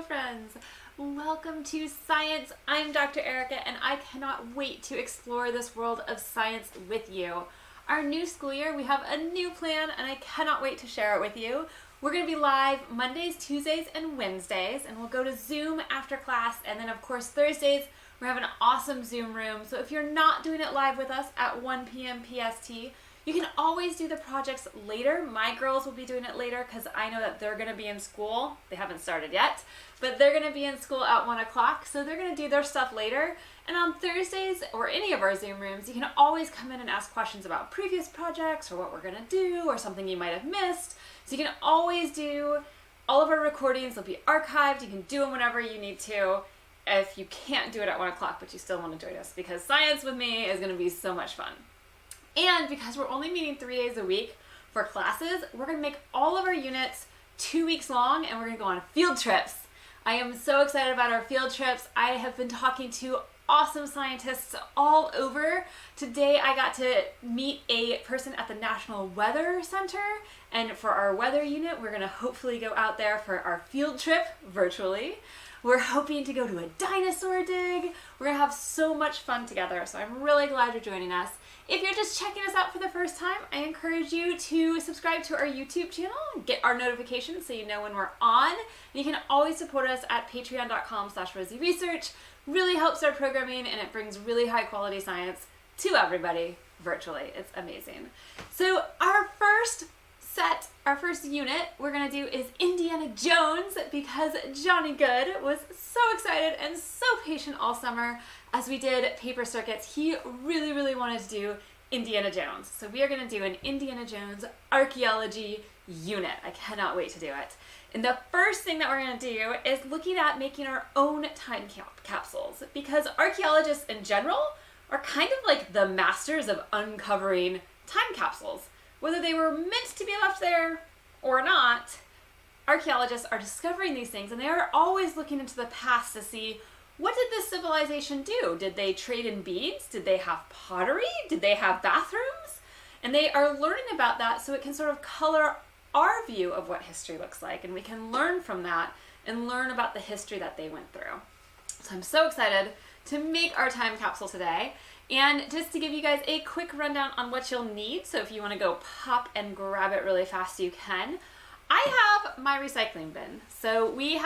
friends. Welcome to Science. I'm Dr. Erica and I cannot wait to explore this world of science with you. Our new school year, we have a new plan and I cannot wait to share it with you. We're going to be live Mondays, Tuesdays, and Wednesdays, and we'll go to Zoom after class, and then of course Thursdays we're having an awesome Zoom room. So if you're not doing it live with us at 1 p.m. PST, you can always do the projects later. My girls will be doing it later because I know that they're going to be in school. They haven't started yet, but they're going to be in school at 1 o'clock, so they're going to do their stuff later. And on Thursdays, or any of our Zoom rooms, you can always come in and ask questions about previous projects or what we're going to do or something you might have missed. So you can always do all of our recordings. They'll be archived. You can do them whenever you need to if you can't do it at 1 o'clock, but you still want to join us, because science with me is going to be so much fun. And because we're only meeting 3 days a week for classes, we're going to make all of our units 2 weeks long, and we're going to go on field trips. I am so excited about our field trips. I have been talking to awesome scientists all over. Today I got to meet a person at the National Weather Center, and for our weather unit, we're going to hopefully go out there for our field trip virtually. We're hoping to go to a dinosaur dig. We're going to have so much fun together, so I'm really glad you're joining us. If you're just checking us out for the first time, I encourage you to subscribe to our YouTube channel, get our notifications so you know when we're on. You can always support us at patreon.com/RosieResearch. Really helps our programming, and it brings really high quality science to everybody virtually. It's amazing. So our first unit we're going to do is Indiana Jones, because Johnny Good was so excited and so patient all summer as we did paper circuits. He really wanted to do Indiana Jones. So we are going to do an Indiana Jones archaeology unit. I cannot wait to do it. And the first thing that we're going to do is looking at making our own time capsules, because archaeologists in general are kind of like the masters of uncovering time capsules. Whether they were meant to be left there or not, archaeologists are discovering these things, and they are always looking into the past to see, what did this civilization do? Did they trade in beads? Did they have pottery? Did they have bathrooms? And they are learning about that so it can sort of color our view of what history looks like, and we can learn from that and learn about the history that they went through. So I'm so excited to make our time capsule today. And just to give you guys a quick rundown on what you'll need, so if you want to go pop and grab it really fast, you can. I have my recycling bin. So we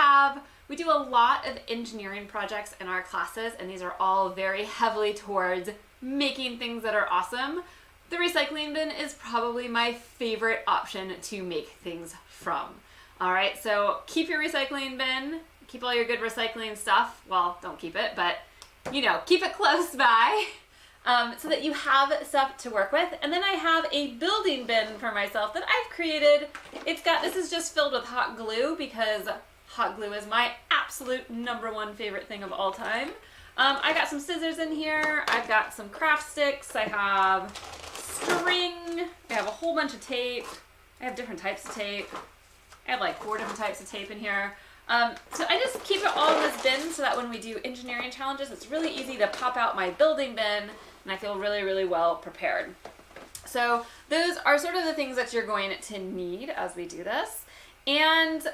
do a lot of engineering projects in our classes, and these are all very heavily towards making things that are awesome. The recycling bin is probably my favorite option to make things from. All right, so keep your recycling bin, keep all your good recycling stuff. Well, don't keep it, but keep it close by. So that you have stuff to work with. And then I have a building bin for myself that I've created. This is just filled with hot glue, because hot glue is my absolute #1 favorite thing of all time. I got some scissors in here. I've got some craft sticks. I have string. I have a whole bunch of tape. I have different types of tape. I have like 4 different types of tape in here. So I just keep it all in this bin so that when we do engineering challenges, it's really easy to pop out my building bin, and I feel really well prepared. So those are sort of the things that you're going to need as we do this. And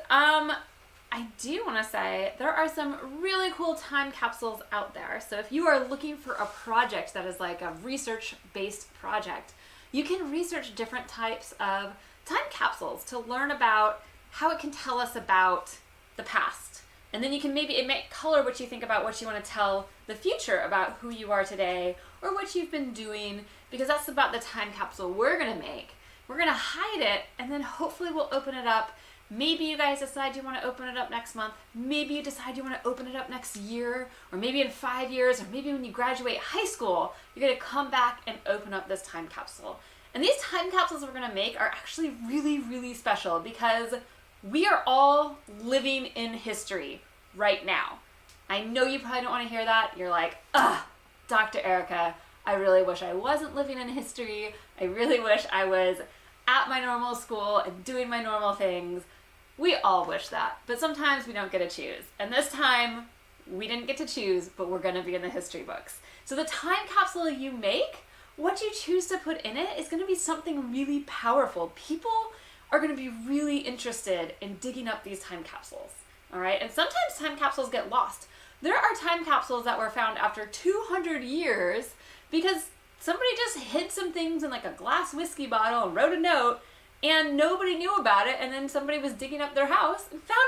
I do want to say there are some really cool time capsules out there. So if you are looking for a project that is like a research-based project, you can research different types of time capsules to learn about how it can tell us about the past. And then you can it might color what you think about what you want to tell the future about who you are today or what you've been doing, because that's about the time capsule we're going to make. We're going to hide it, and then hopefully we'll open it up. Maybe you guys decide you want to open it up next month. Maybe you decide you want to open it up next year, or maybe in 5 years, or maybe when you graduate high school, you're going to come back and open up this time capsule. And these time capsules we're going to make are actually really special, because we are all living in history right now. I know you probably don't want to hear that. You're like, ugh, Dr. Erica, I really wish I wasn't living in history. I really wish I was at my normal school and doing my normal things. We all wish that, but sometimes we don't get to choose. And this time, we didn't get to choose, but we're going to be in the history books. So the time capsule you make, what you choose to put in it, is going to be something really powerful. People are going to be really interested in digging up these time capsules. all right? And sometimes time capsules get lost. There are time capsules that were found after 200 years because somebody just hid some things in like a glass whiskey bottle and wrote a note, and nobody knew about it, and then somebody was digging up their house and found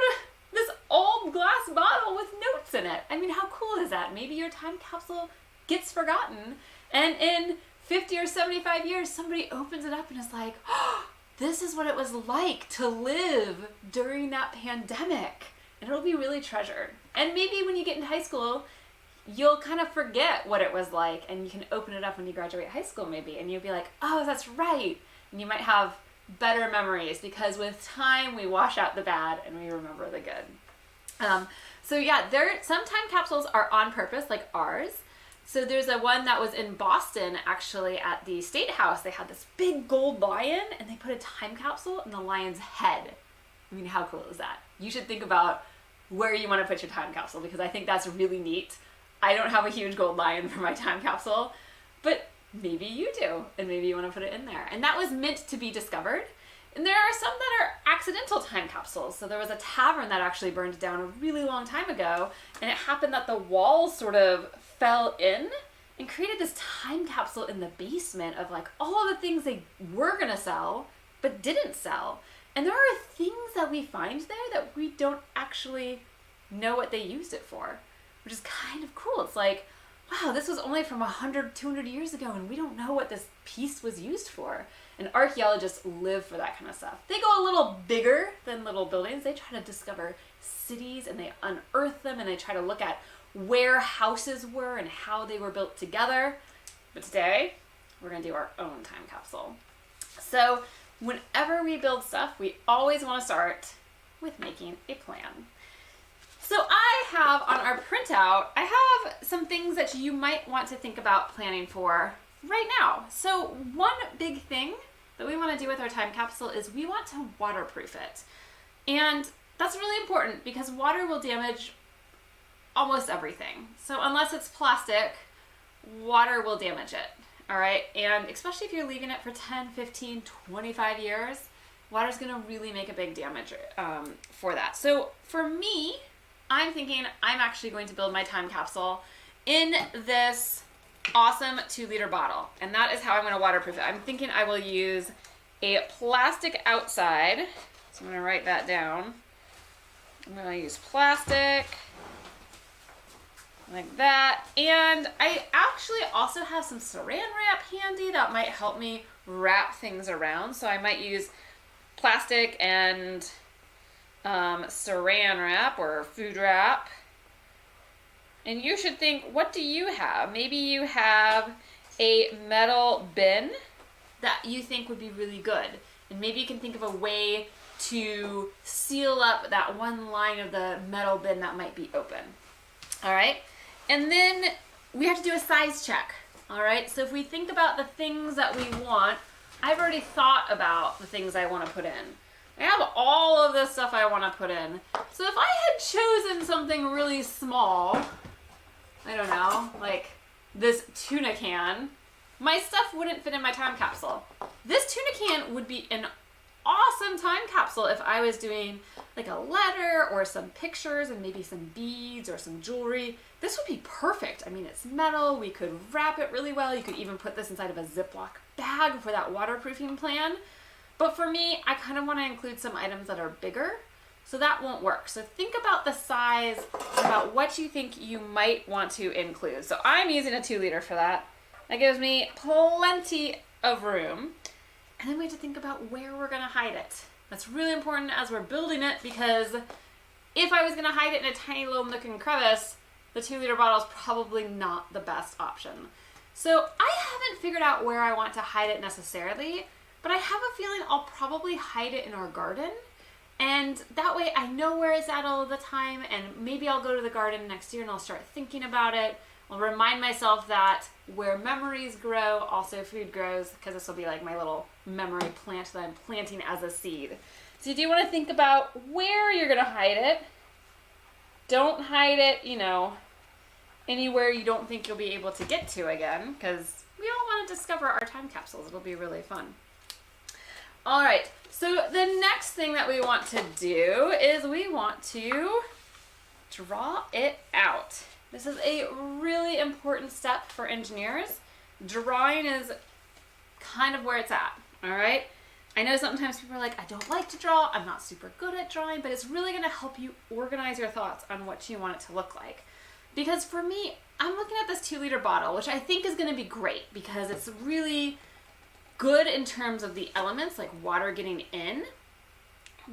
this old glass bottle with notes in it. I mean, how cool is that? Maybe your time capsule gets forgotten, and in 50 or 75 years, somebody opens it up and is like, oh, this is what it was like to live during that pandemic. And it'll be really treasured. And maybe when you get into high school, you'll kind of forget what it was like, and you can open it up when you graduate high school maybe, and you'll be like, oh, that's right. And you might have better memories because with time we wash out the bad and we remember the good. So yeah, some time capsules are on purpose, like ours. So there's one that was in Boston, actually, at the State House. They had this big gold lion, and they put a time capsule in the lion's head. I mean, how cool is that? You should think about where you want to put your time capsule, because I think that's really neat. I don't have a huge gold lion for my time capsule, but maybe you do, and maybe you want to put it in there. And that was meant to be discovered. And there are some that are accidental time capsules. So there was a tavern that actually burned down a really long time ago, and it happened that the walls sort of fell in and created this time capsule in the basement of like all the things they were gonna sell but didn't sell. And there are things that we find there that we don't actually know what they used it for, which is kind of cool. It's like, wow, this was only from 100, 200 years ago, and we don't know what this piece was used for. And archaeologists live for that kind of stuff. They go a little bigger than little buildings. They try to discover cities, and they unearth them, and they try to look at where houses were and how they were built together. But today, we're gonna do our own time capsule. So whenever we build stuff, we always wanna start with making a plan. So I have on our printout, I have some things that you might want to think about planning for right now. So one big thing that we want to do with our time capsule is we want to waterproof it. And that's really important because water will damage almost everything. So unless it's plastic, water will damage it. All right. And especially if you're leaving it for 10, 15, 25 years, water's going to really make a big damage for that. So for me, I'm thinking I'm actually going to build my time capsule in this awesome 2-liter bottle. And that is how I'm going to waterproof it. I'm thinking I will use a plastic outside. So I'm going to write that down. I'm going to use plastic like that. And I actually also have some saran wrap handy that might help me wrap things around. So I might use plastic and saran wrap or food wrap. And you should think, what do you have? Maybe you have a metal bin that you think would be really good. And maybe you can think of a way to seal up that one line of the metal bin that might be open. All right. And then we have to do a size check. All right. So if we think about the things that we want, I've already thought about the things I want to put in. I have all of this stuff I want to put in. So if I had chosen something really small, I don't know, like this tuna can, my stuff wouldn't fit in my time capsule. This tuna can would be an awesome time capsule if I was doing like a letter or some pictures and maybe some beads or some jewelry. This would be perfect. I mean, it's metal. We could wrap it really well. You could even put this inside of a Ziploc bag for that waterproofing plan. But for me, I kind of want to include some items that are bigger, so that won't work. So think about the size, about what you think you might want to include. So I'm using a 2-liter for that. That gives me plenty of room. And then we have to think about where we're going to hide it. That's really important as we're building it, because if I was going to hide it in a tiny little nook and crevice, the 2-liter bottle is probably not the best option. So I haven't figured out where I want to hide it necessarily, but I have a feeling I'll probably hide it in our garden. And that way I know where it's at all the time, and maybe I'll go to the garden next year and I'll start thinking about it. I'll remind myself that where memories grow, also food grows, because this will be like my little memory plant that I'm planting as a seed. So you do want to think about where you're going to hide it. Don't hide it, anywhere you don't think you'll be able to get to again, because we all want to discover our time capsules. It'll be really fun. All right, so the next thing that we want to do is we want to draw it out. This is a really important step for engineers. Drawing is kind of where it's at, all right? I know sometimes people are like, I don't like to draw, I'm not super good at drawing, but it's really gonna help you organize your thoughts on what you want it to look like. Because for me, I'm looking at this 2-liter bottle, which I think is gonna be great because it's really good in terms of the elements, like water getting in.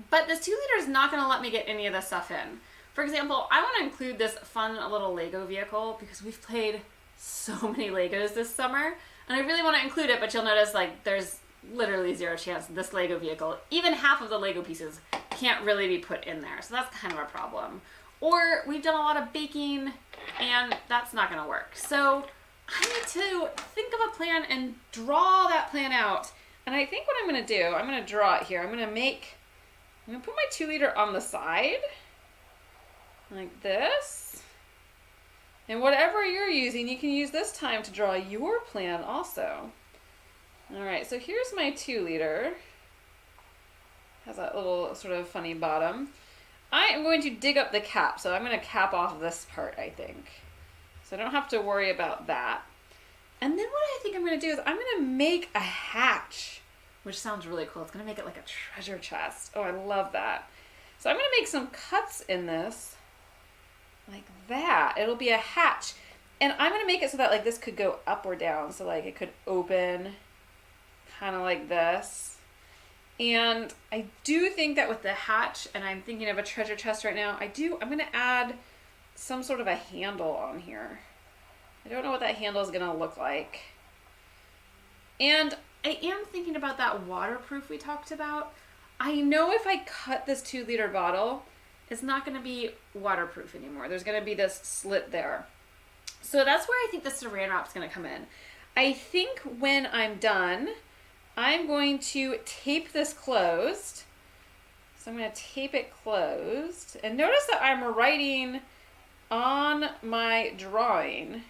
But this 2 liter is not gonna let me get any of this stuff in. For example, I wanna include this fun little Lego vehicle because we've played so many Legos this summer, and I really wanna include it, but you'll notice like there's literally 0 chance this Lego vehicle, even half of the Lego pieces, can't really be put in there. So that's kind of a problem. Or we've done a lot of baking and that's not gonna work. So I need to think of a plan and draw that plan out. And I think what I'm gonna do, I'm gonna draw it here. I'm gonna put my 2 liter on the side, like this. And whatever you're using, you can use this time to draw your plan also. All right, so here's my 2 liter. Has that little sort of funny bottom. I am going to dig up the cap, so I'm gonna cap off this part, I think. So I don't have to worry about that. And then what I think I'm gonna do is I'm gonna make a hatch, which sounds really cool. It's gonna make it like a treasure chest. Oh, I love that. So I'm gonna make some cuts in this, like that. It'll be a hatch. And I'm gonna make it so that like this could go up or down. So like it could open kind of like this. And I do think that with the hatch, and I'm thinking of a treasure chest right now, I'm gonna add some sort of a handle on here. I don't know what that handle is gonna look like. And I am thinking about that waterproof we talked about. I know if I cut this 2 liter bottle, it's not gonna be waterproof anymore. There's gonna be this slit there. So that's where I think the saran wrap's gonna come in. I think when I'm done, I'm going to tape this closed. So I'm going to tape it closed. And notice that I'm writing on my drawing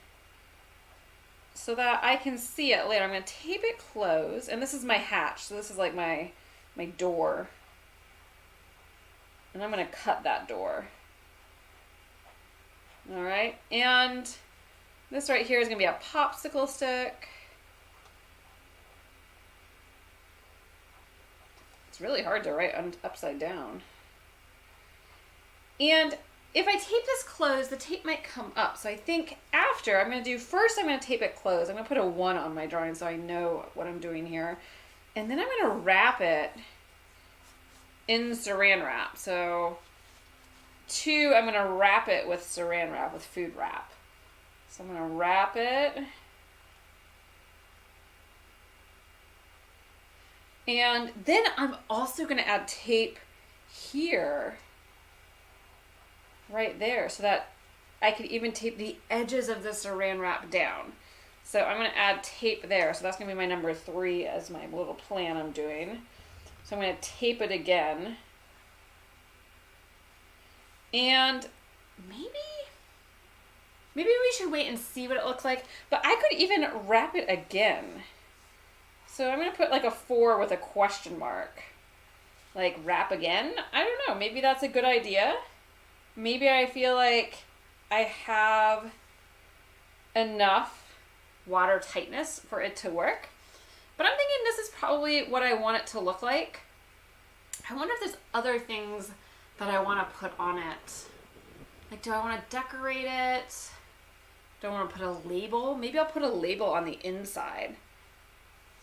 so that I can see it later. I'm going to tape it closed. And this is my hatch. So this is like my door. And I'm going to cut that door. All right. And this right here is going to be a popsicle stick. It's really hard to write upside down. And if I tape this closed, the tape might come up. So I think after, I'm going to tape it closed. I'm going to put a 1 on my drawing so I know what I'm doing here. And then I'm going to wrap it in saran wrap. So 2, I'm going to wrap it with saran wrap, with food wrap. So I'm going to wrap it. And then I'm also going to add tape here, right there, so that I could even tape the edges of the saran wrap down. So I'm going to add tape there. So that's going to be my number 3 as my little plan I'm doing. So I'm going to tape it again. And maybe we should wait and see what it looks like. But I could even wrap it again. So I'm going to put like a 4 with a question mark. Like wrap again? I don't know. Maybe that's a good idea. Maybe I feel like I have enough water tightness for it to work. But I'm thinking this is probably what I want it to look like. I wonder if there's other things that I want to put on it. Like, do I want to decorate it? Do I want to put a label? Maybe I'll put a label on the inside.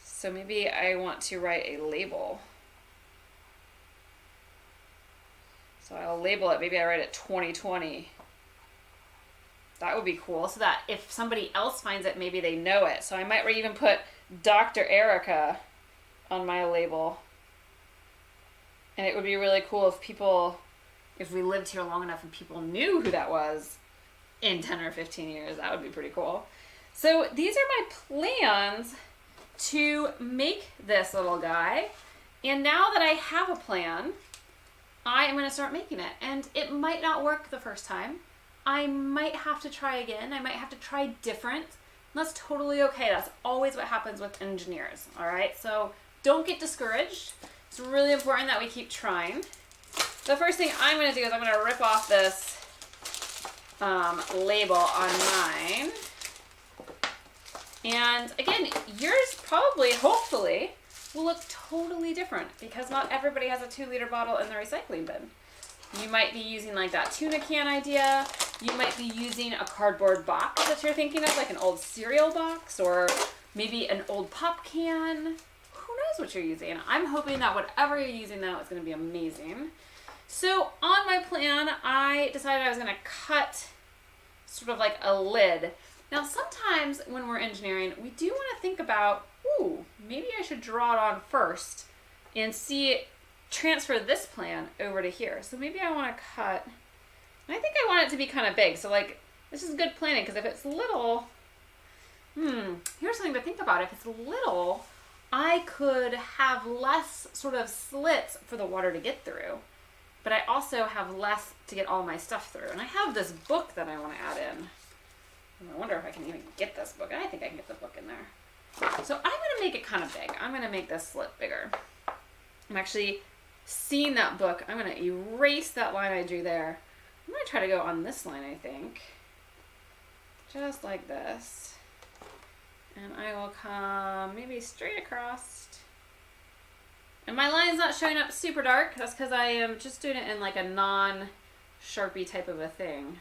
So maybe I want to write a label. So I'll label it. Maybe I write it 2020. That would be cool. So that if somebody else finds it, maybe they know it. So I might even put Dr. Erica on my label. And it would be really cool if we lived here long enough and people knew who that was in 10 or 15 years. That would be pretty cool. So these are my plans to make this little guy. And now that I have a plan, I am going to start making it. And it might not work the first time. I might have to try again. I might have to try different. That's totally okay. That's always what happens with engineers. All right. So don't get discouraged. It's really important that we keep trying. The first thing I'm going to do is I'm going to rip off this label on mine. And again, yours probably, hopefully, will look totally different because not everybody has a 2-liter bottle in the recycling bin. You might be using like that tuna can idea. You might be using a cardboard box that you're thinking of, like an old cereal box or maybe an old pop can. Who knows what you're using? I'm hoping that whatever you're using now is going to be amazing. So on my plan, I decided I was going to cut sort of like a lid. Now sometimes when we're engineering, we do want to think about, ooh, maybe I should draw it on first and transfer this plan over to here. So maybe I want to cut, and I think I want it to be kind of big. So like, this is good planning because if it's little, here's something to think about. If it's little, I could have less sort of slits for the water to get through, but I also have less to get all my stuff through. And I have this book that I want to add in. And I wonder if I can even get this book. I think I can get the book in there. So I'm going to make it kind of big. I'm going to make this slit bigger. I'm actually seeing that book. I'm going to erase that line I drew there. I'm going to try to go on this line, I think. Just like this. And I will come maybe straight across. And my line's not showing up super dark. That's because I am just doing it in like a non-Sharpie type of a thing.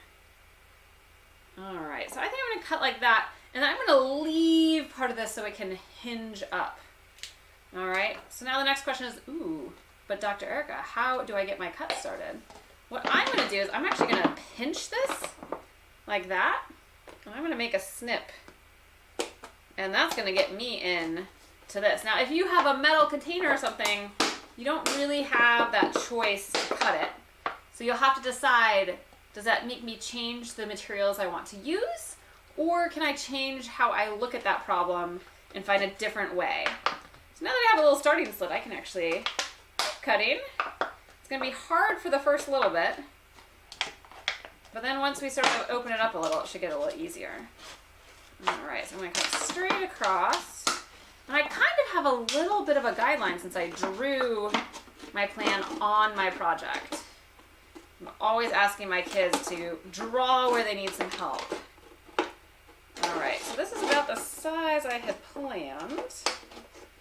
Alright, so I think I'm going to cut like that. And I'm going to leave part of this so it can hinge up. Alright, so now the next question is, ooh, but Dr. Erica, how do I get my cut started? What I'm going to do is I'm actually going to pinch this like that. And I'm going to make a snip. And that's going to get me in to this. Now, if you have a metal container or something, you don't really have that choice to cut it. So you'll have to decide, does that make me change the materials I want to use? Or can I change how I look at that problem and find a different way? So now that I have a little starting slit, I can actually keep cutting. It's going to be hard for the first little bit. But then once we sort of open it up a little, it should get a little easier. Alright, so I'm going to cut straight across. And I kind of have a little bit of a guideline since I drew my plan on my project. I'm always asking my kids to draw where they need some help. Alright, so this is about the size I had planned.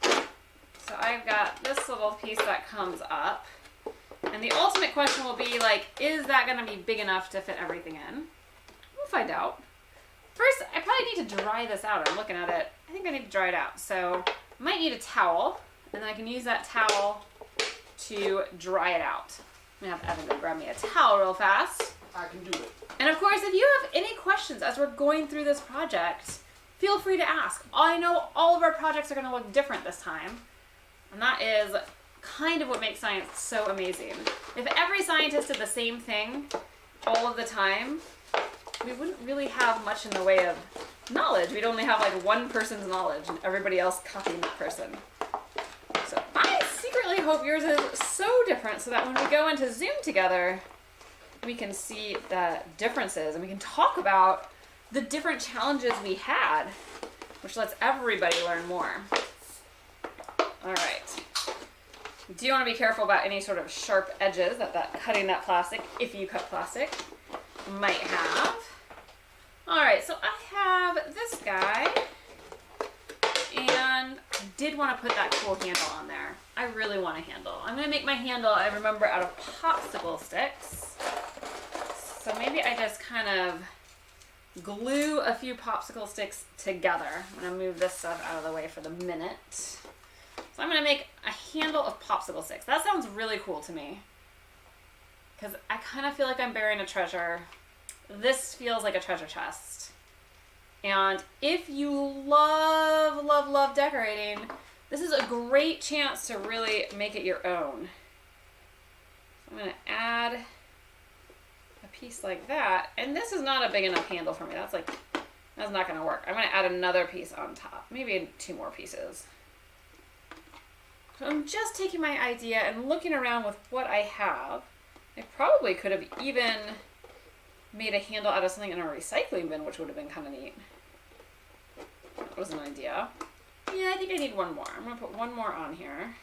So I've got this little piece that comes up. And the ultimate question will be like, is that going to be big enough to fit everything in? We'll find out. First, I probably need to dry this out. I'm looking at it. I think I need to dry it out. So I might need a towel, and then I can use that towel to dry it out. I'm going to have Evan go grab me a towel real fast. I can do it. And of course, if you have any questions as we're going through this project, feel free to ask. I know all of our projects are going to look different this time. And that is kind of what makes science so amazing. If every scientist did the same thing all of the time, we wouldn't really have much in the way of knowledge. We'd only have like one person's knowledge and everybody else copying that person. So I secretly hope yours is so different so that when we go into Zoom together, we can see the differences and we can talk about the different challenges we had, which lets everybody learn more. All right. You do want to be careful about any sort of sharp edges that cutting that plastic, if you cut plastic, might have. Alright, so I have this guy, and I did want to put that cool handle on there. I really want a handle. I'm going to make my handle, I remember, out of popsicle sticks. So maybe I just kind of glue a few popsicle sticks together. I'm going to move this stuff out of the way for the minute. So I'm going to make a handle of popsicle sticks. That sounds really cool to me. Because I kind of feel like I'm burying a treasure. This feels like a treasure chest. And if you love, love, love decorating, this is a great chance to really make it your own. So I'm going to add a piece like that. And this is not a big enough handle for me. That's not going to work. I'm going to add another piece on top. Maybe 2 more pieces. So I'm just taking my idea and looking around with what I have. I probably could have even made a handle out of something in a recycling bin, which would have been kind of neat. That was an idea. Yeah, I think I need one more. I'm going to put one more on here.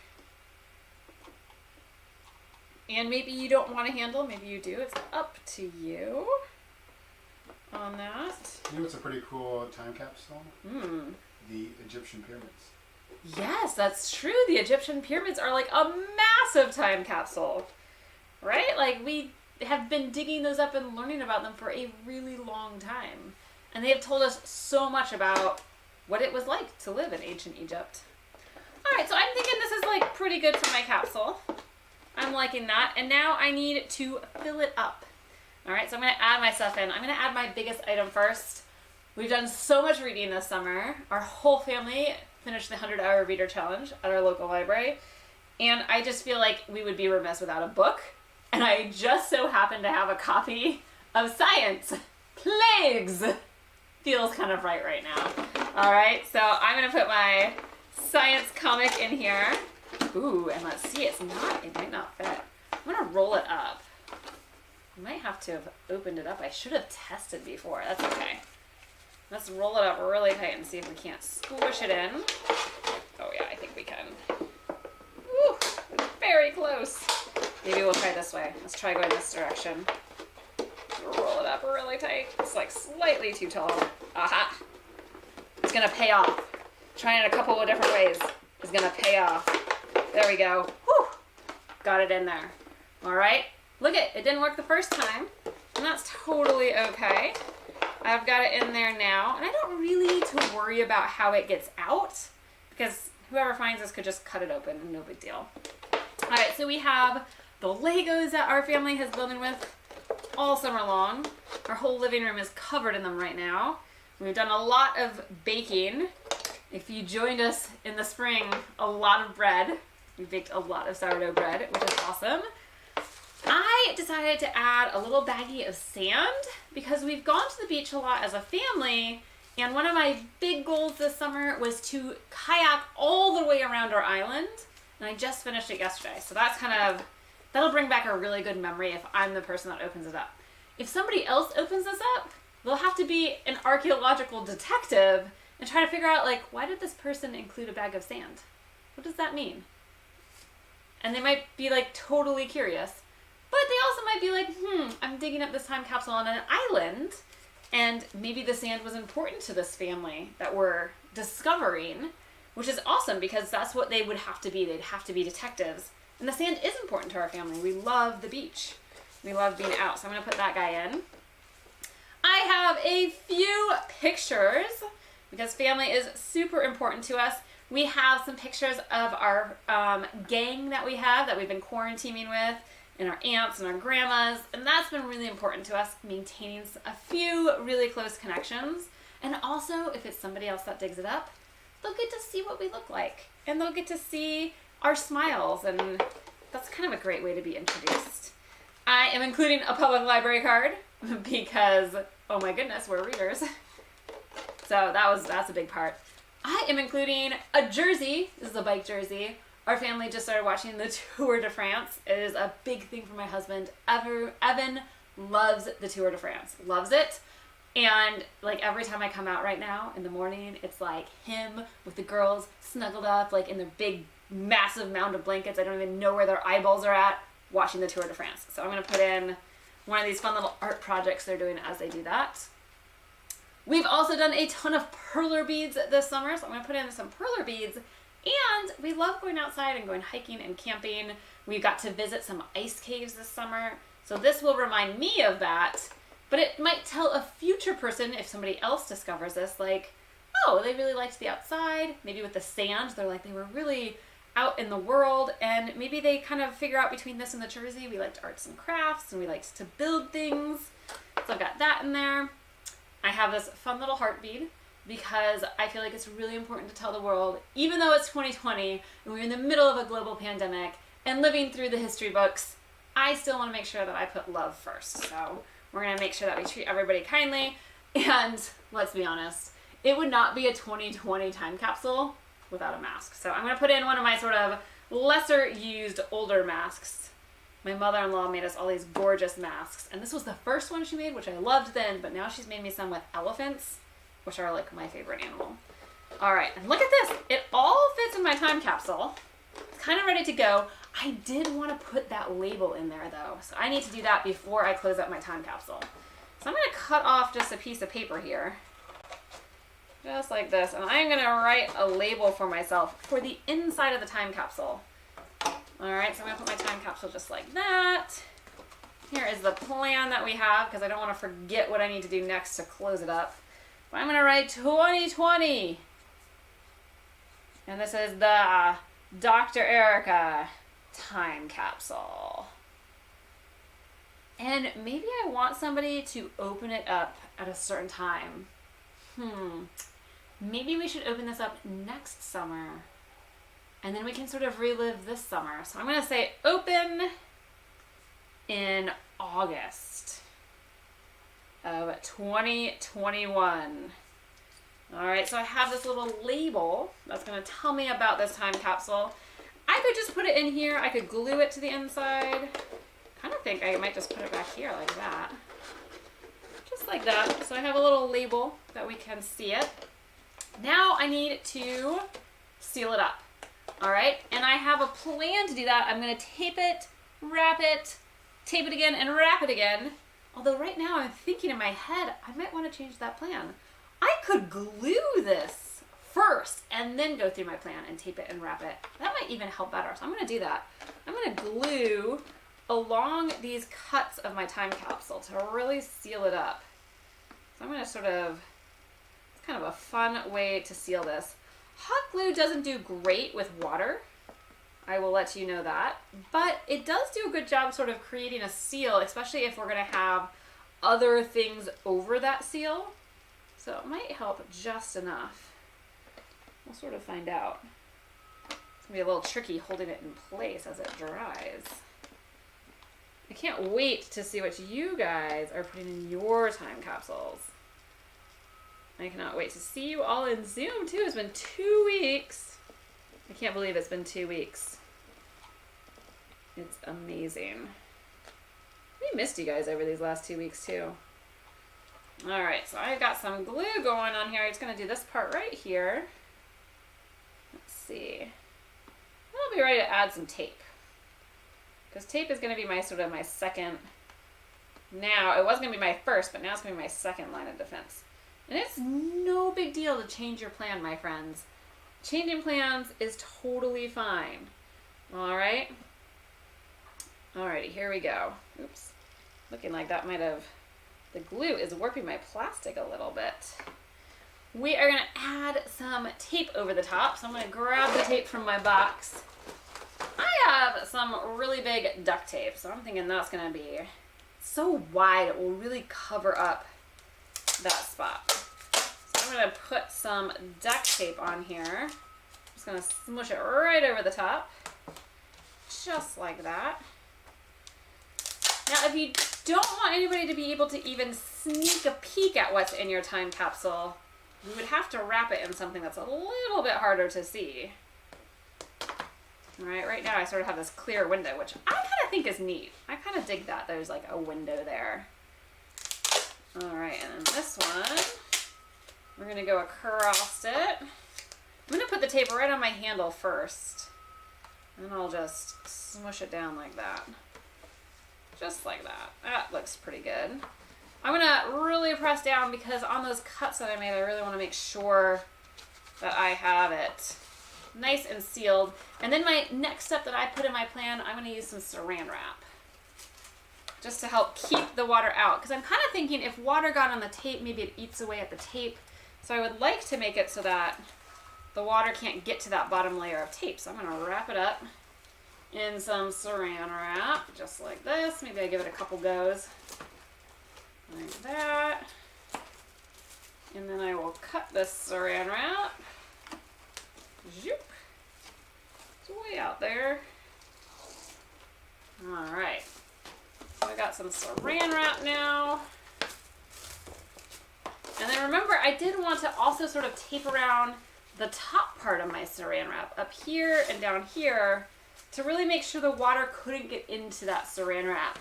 And maybe you don't want a handle. Maybe you do. It's up to you on that. You know what's a pretty cool time capsule? The Egyptian pyramids. Yes, that's true. The Egyptian pyramids are like a massive time capsule, right? Like we have been digging those up and learning about them for a really long time. And they have told us so much about what it was like to live in ancient Egypt. All right, so I'm thinking this is like pretty good for my capsule. I'm liking that. And now I need to fill it up. All right, so I'm going to add my stuff in. I'm going to add my biggest item first. We've done so much reading this summer. Our whole family finished the 100-hour reader challenge at our local library. And I just feel like we would be remiss without a book. And I just so happen to have a copy of Science. Plagues! Feels kind of right now. All right, so I'm going to put my science comic in here. Ooh, and let's see, it might not fit. I'm gonna roll it up. I might have to have opened it up. I should have tested before. That's okay. Let's roll it up really tight and see if we can't squish it in. Oh yeah, I think we can. Ooh, very close. Maybe we'll try this way. Let's try going this direction. Roll it up really tight. It's like slightly too tall. Aha! It's gonna pay off. Trying it a couple of different ways is gonna pay off. There we go. Whew. Got it in there. All right. Look it didn't work the first time, and that's totally okay. I've got it in there now, and I don't really need to worry about how it gets out because whoever finds this could just cut it open and no big deal. All right, so we have the Legos that our family has been building with all summer long. Our whole living room is covered in them right now. We've done a lot of baking. If you joined us in the spring, a lot of bread. We baked a lot of sourdough bread, which is awesome. I decided to add a little baggie of sand because we've gone to the beach a lot as a family, and one of my big goals this summer was to kayak all the way around our island, and I just finished it yesterday. So that'll bring back a really good memory if I'm the person that opens it up. If somebody else opens this up, they'll have to be an archaeological detective and try to figure out, like, why did this person include a bag of sand? What does that mean? And they might be, like, totally curious. But they also might be like, I'm digging up this time capsule on an island, and maybe the sand was important to this family that we're discovering, which is awesome because that's what they would have to be. They'd have to be detectives. And the sand is important to our family. We love the beach. We love being out. So I'm going to put that guy in. I have a few pictures because family is super important to us. We have some pictures of our gang that we've been quarantining with, and our aunts and our grandmas, and that's been really important to us, maintaining a few really close connections. And also, if it's somebody else that digs it up, they'll get to see what we look like, and they'll get to see our smiles, and that's kind of a great way to be introduced. I am including a public library card because, oh my goodness, we're readers. So that's a big part. I am including a jersey. This is a bike jersey. Our family just started watching the Tour de France. It is a big thing for my husband. Evan loves the Tour de France. Loves it. And like every time I come out right now in the morning, it's like him with the girls snuggled up like in their big, massive mound of blankets. I don't even know where their eyeballs are at, watching the Tour de France. So I'm going to put in one of these fun little art projects they're doing as they do that. We've also done a ton of perler beads this summer, so I'm going to put in some perler beads. And we love going outside and going hiking and camping. We got to visit some ice caves this summer, so this will remind me of that. But it might tell a future person, if somebody else discovers this, like, oh, they really liked the outside. Maybe with the sand, they're like, they were really out in the world. And maybe they kind of figure out between this and the jersey, we liked arts and crafts, and we liked to build things. So I've got that in there. I have this fun little heart bead because I feel like it's really important to tell the world, even though it's 2020 and we're in the middle of a global pandemic and living through the history books, I still want to make sure that I put love first. So we're going to make sure that we treat everybody kindly. And let's be honest, it would not be a 2020 time capsule without a mask. So I'm going to put in one of my sort of lesser used older masks. My mother-in-law made us all these gorgeous masks. And this was the first one she made, which I loved then, but now she's made me some with elephants, which are like my favorite animal. All right, and look at this. It all fits in my time capsule. It's kind of ready to go. I did want to put that label in there though, so I need to do that before I close up my time capsule. So I'm going to cut off just a piece of paper here, just like this, and I'm going to write a label for myself for the inside of the time capsule. All right, so I'm going to put my time capsule just like that. Here is the plan that we have, because I don't want to forget what I need to do next to close it up. But I'm going to write 2020. And this is the Dr. Erica time capsule. And maybe I want somebody to open it up at a certain time. Maybe we should open this up next summer. And then we can sort of relive this summer. So I'm going to say open in August of 2021. All right, so I have this little label that's going to tell me about this time capsule. I could just put it in here. I could glue it to the inside. Kind of think I might just put it back here like that. Just like that. So I have a little label that we can see it. Now I need to seal it up. All right, and I have a plan to do that. I'm going to tape it, wrap it, tape it again, and wrap it again. Although right now I'm thinking in my head, I might want to change that plan. I could glue this first and then go through my plan and tape it and wrap it. That might even help better. So I'm going to do that. I'm going to glue along these cuts of my time capsule to really seal it up. So I'm going to sort of, it's kind of a fun way to seal this. Hot glue doesn't do great with water. I will let you know that. But it does do a good job sort of creating a seal, especially if we're going to have other things over that seal. So it might help just enough. We'll sort of find out. It's going to be a little tricky holding it in place as it dries. I can't wait to see what you guys are putting in your time capsules. I cannot wait to see you all in Zoom too. It's been 2 weeks. I can't believe it's been 2 weeks. It's amazing. We missed you guys over these last 2 weeks too. All right, so I've got some glue going on here. I'm just gonna do this part right here. Let's see. I'll be ready to add some tape. Because tape is gonna be my sort of my second, now, it was gonna be my first, but now it's gonna be my second line of defense. And it's no big deal to change your plan, my friends. Changing plans is totally fine. All right? Alrighty, here we go. Oops. Looking like that might have, the glue is warping my plastic a little bit. We are gonna add some tape over the top. So I'm gonna grab the tape from my box. I have some really big duct tape, so I'm thinking that's gonna be so wide it will really cover up that spot. So I'm gonna put some duct tape on here. I'm just gonna smush it right over the top, just like that. Now, if you don't want anybody to be able to even sneak a peek at what's in your time capsule, you would have to wrap it in something that's a little bit harder to see. All right now I sort of have this clear window, which I kind of think is neat. I kind of dig that there's like a window there. All right, and then this one, we're gonna go across it. I'm gonna put the tape right on my handle first, and then I'll just smush it down like that. Just like that. That looks pretty good. I'm gonna really press down because on those cuts that I made, I really wanna make sure that I have it nice and sealed. And then my next step that I put in my plan, I'm gonna use some saran wrap just to help keep the water out. Because I'm kind of thinking if water got on the tape, maybe it eats away at the tape. So I would like to make it so that the water can't get to that bottom layer of tape. So I'm gonna wrap it up in some saran wrap, just like this. Maybe I give it a couple goes, like that. And then I will cut this saran wrap. Zoop. It's way out there. All right. So I got some saran wrap now. And then remember, I did want to also sort of tape around the top part of my saran wrap, up here and down here, to really make sure the water couldn't get into that saran wrap.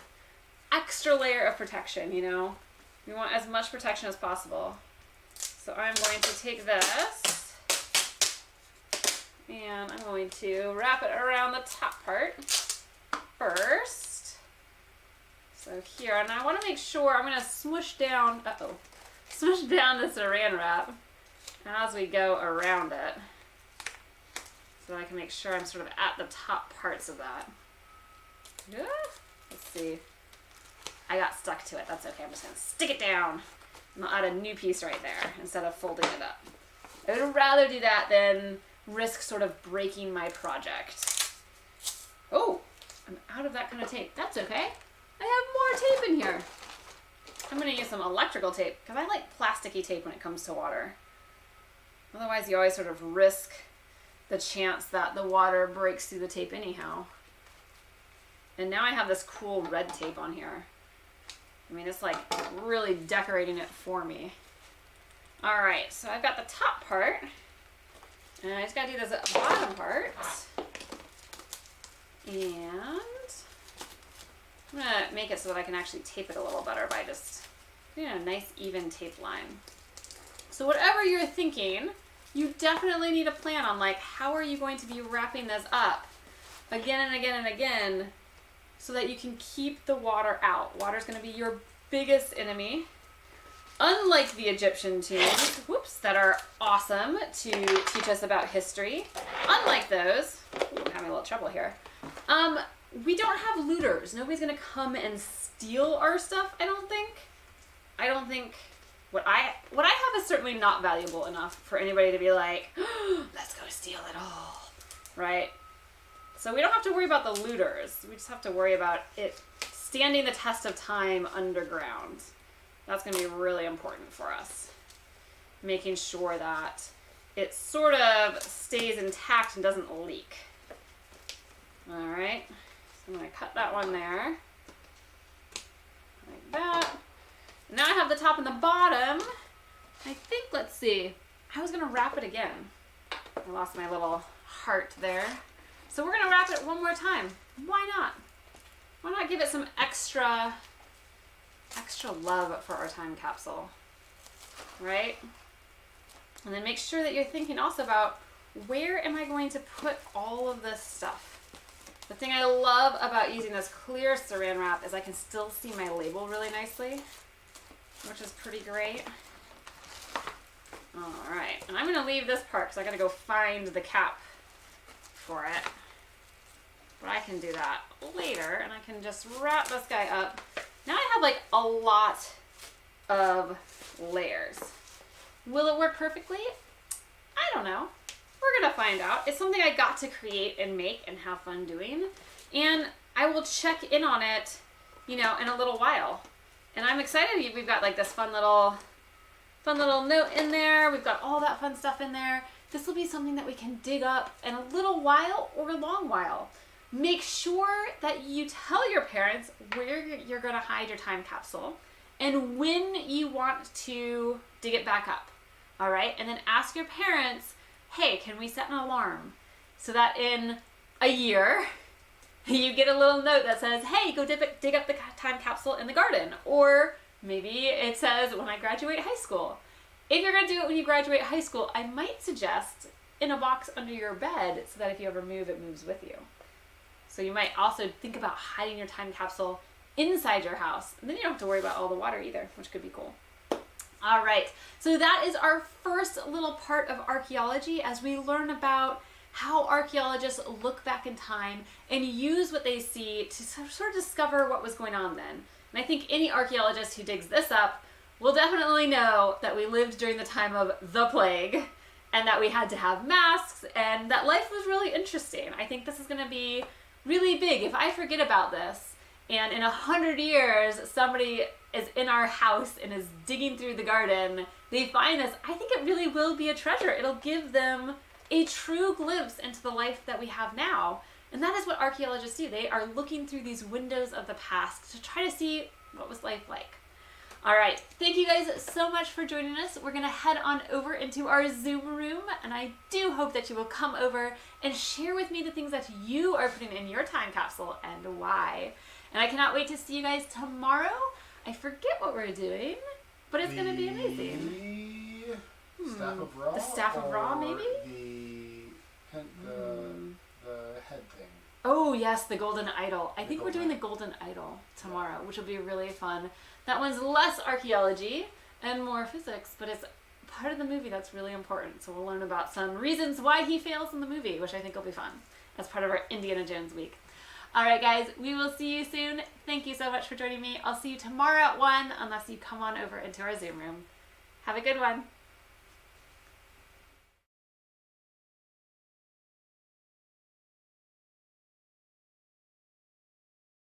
Extra layer of protection, you know? We want as much protection as possible. So I'm going to take this And I'm going to wrap it around the top part first. So here, and I want to make sure I'm going to smush down the saran wrap as we go around it. So I can make sure I'm sort of at the top parts of that. Yeah. Let's see. I got stuck to it. That's okay. I'm just going to stick it down. And I'll add a new piece right there instead of folding it up. I would rather do that than risk sort of breaking my project. Oh, I'm out of that kind of tape. That's okay. I have more tape in here. I'm going to use some electrical tape because I like plasticky tape when it comes to water. Otherwise, you always sort of risk the chance that the water breaks through the tape anyhow. And now I have this cool red tape on here. I mean, it's like really decorating it for me. All right, so I've got the top part. And I just gotta do this bottom part. And I'm gonna make it so that I can actually tape it a little better by just doing a nice even tape line. So whatever you're thinking, you definitely need a plan on like, how are you going to be wrapping this up again and again and again so that you can keep the water out. Water's gonna be your biggest enemy. Unlike the Egyptian tombs, that are awesome to teach us about history, unlike those, I'm having a little trouble here, we don't have looters. Nobody's gonna come and steal our stuff, I don't think. What I have is certainly not valuable enough for anybody to be like, oh, let's go steal it all, right? So we don't have to worry about the looters. We just have to worry about it standing the test of time underground. That's going to be really important for us. Making sure that it sort of stays intact and doesn't leak. All right, so I'm going to cut that one there. Like that. Now I have the top and the bottom. I think, let's see, I was going to wrap it again. I lost my little heart there. So we're going to wrap it one more time. Why not? Why not give it some extra love for our time capsule, right? And then make sure that you're thinking also about, where am I going to put all of this stuff? The thing I love about using this clear saran wrap is I can still see my label really nicely, which is pretty great. All right, and I'm gonna leave this part because I gotta go find the cap for it. But I can do that later, and I can just wrap this guy up. Now I have like a lot of layers. Will it work perfectly? I don't know. We're gonna find out. It's something I got to create and make and have fun doing. And I will check in on it, in a little while. And I'm excited. We've got like this fun little note in there. We've got all that fun stuff in there. This will be something that we can dig up in a little while or a long while. Make sure that you tell your parents where you're going to hide your time capsule and when you want to dig it back up. All right? And then ask your parents, hey, can we set an alarm so that in a year you get a little note that says, hey, go dig up the time capsule in the garden. Or maybe it says, when I graduate high school. If you're going to do it when you graduate high school, I might suggest in a box under your bed so that if you ever move, it moves with you. So you might also think about hiding your time capsule inside your house. And then you don't have to worry about all the water either, which could be cool. All right, so that is our first little part of archaeology as we learn about how archaeologists look back in time and use what they see to sort of discover what was going on then. And I think any archaeologist who digs this up will definitely know that we lived during the time of the plague and that we had to have masks and that life was really interesting. I think this is going to be really big. If I forget about this and in 100 years somebody is in our house and is digging through the garden, they find this, I think it really will be a treasure. It'll give them a true glimpse into the life that we have now. And that is what archaeologists do. They are looking through these windows of the past to try to see what was life like. All right, thank you guys so much for joining us. We're gonna head on over into our Zoom room, and I do hope that you will come over and share with me the things that you are putting in your time capsule and why. And I cannot wait to see you guys tomorrow. I forget what we're doing, but it's gonna be amazing. The Staff of Ra? The Staff of Ra, maybe? The head thing. Oh yes, the golden idol. I The think we're golden doing the golden idol tomorrow, which will be really fun. That one's less archaeology and more physics, but it's part of the movie that's really important. So we'll learn about some reasons why he fails in the movie, which I think will be fun as part of our Indiana Jones week. All right, guys, we will see you soon. Thank you so much for joining me. I'll see you tomorrow at 1, unless you come on over into our Zoom room. Have a good one.